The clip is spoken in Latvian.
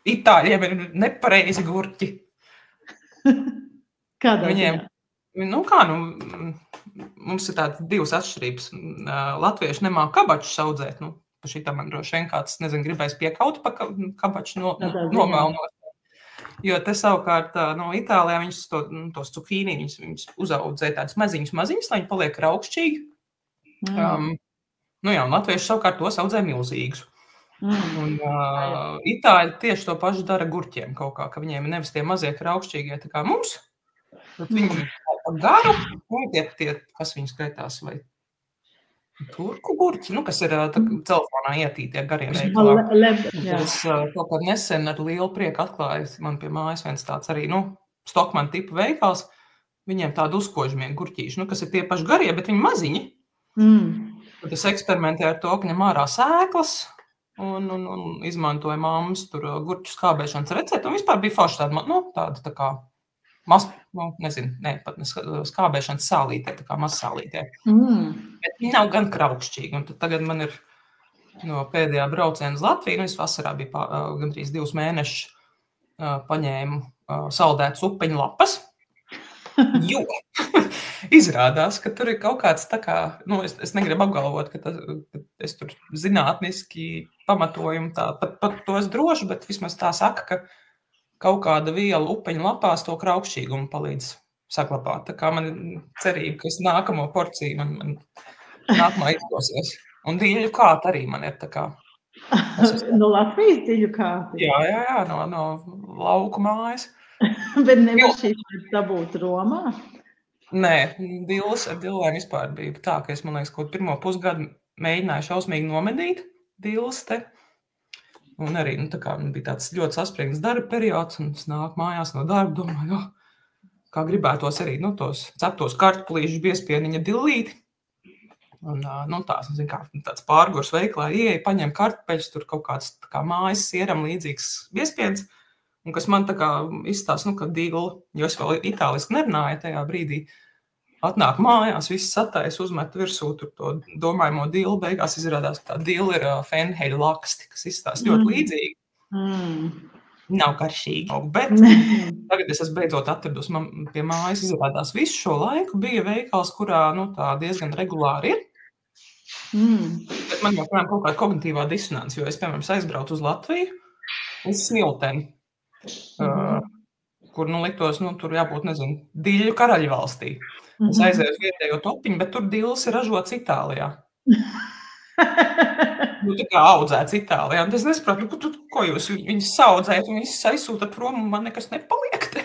itāļiem ir nepareizi gurķi. Kādā Viņiem, ziņā? Mums ir tādas divas atšķirības. Latvieši nemāk kabačus audzēt, pa šitā man droši vien kāds, nezinu, gribēs piekaut pa kabaču nomelnot. Jo te savukārt, Itālijā viņus tos cukīnī, viņus uzaudzē tādas maziņas, lai viņi paliek raukšķīgi. Un latvieši savukārt tos audzē milzīgus. Un itāļi tieši to pašu dara gurķiem kaut kā, ka viņiem nevis tie mazie raukšķīgie tā kā mums, bet viņi garu, tie, kas viņi skaitās, vai turku gurķi, kas ir telefonā ietītie garie veikalā. Es kaut kā nesen ar lielu prieku atklāju, man pie mājas viens tāds arī, Stockmann tipu veikals, viņiem tādu uzkožamie gurķīši, kas ir tie paši garie, bet viņi maziņi. Tad es eksperimentēju ar to, ka ņem ārā sēklas un izmantoju mammas tur gurķu skābēšanas recepti, un vispār bija forši tāda tā kā pat skābēšanas sālītē, tā kā mazsālītē. Bet viņi nav gan kraukšķīgi, un tad tagad man ir no pēdējā brauciena uz Latviju, es vasarā biju gandrīz 2 mēnešus paņēmu saldētas upeņu lapas, jo izrādās, ka tur ir kaut kāds tā kā, es negribu apgalvot, ka es tur zinātniski pamatojumu pat to es droši, bet vismaz tā saka, ka kaut kāda viela upeņu lapās to kraukšķīgumu palīdz saglabāt. Tā kā man ir cerība, ka es nākamo porciju man nākamā izdosies. Un diļu kāta arī man ir tā kā. No Latvijas diļu kāta? Jā, no lauku mājas. Bet nevar šīs dabūt Romā? Nē, dilēm vispār bija tā, ka es, man liekas, kaut pirmo pusgadu mēģināju šausmīgi nomedīt diles te. Un arī bija tāds ļoti saspringts darba periods, un es nāku mājās no darba, domāju, kā gribētos arī tos ceptos kartupulīšus biespieniņa dillīti. Un tāds pārgurs veiklā ieeja, paņem kartupeļus, tur kaut kāds mājas sieram līdzīgs biespiens, un kas man izstāsta, ka dilla, jo es vēl itāliski nerunāju tajā brīdī, atnāk mājās, viss satais, uzmet virsū tur to domājamo dillu, beigās izrādās, ka tā dilla ir fenheļa laksti, kas izstāsta ļoti līdzīgi. Nav karšīgi, bet tagad es esmu beidzot atradus, man pie mājas izrādās visu šo laiku bija veikals, kurā tā diezgan regulāri ir. Bet man joprojām kaut kāda kognitīvā disonance, jo es, piemēram, aizbraucu uz Latviju, uz Smilteni, kur, liktos, tur jābūt, nezinu, diļu karaļvalstī. Es aizēju uz vietējo topiņu, bet tur dills ir ražots Itālijā. Tā kā audzēts Itālijā. Un es nesapratu, ko jūs viņus saudzējat un viņus aizsūtat prom, un man nekas nepaliek te.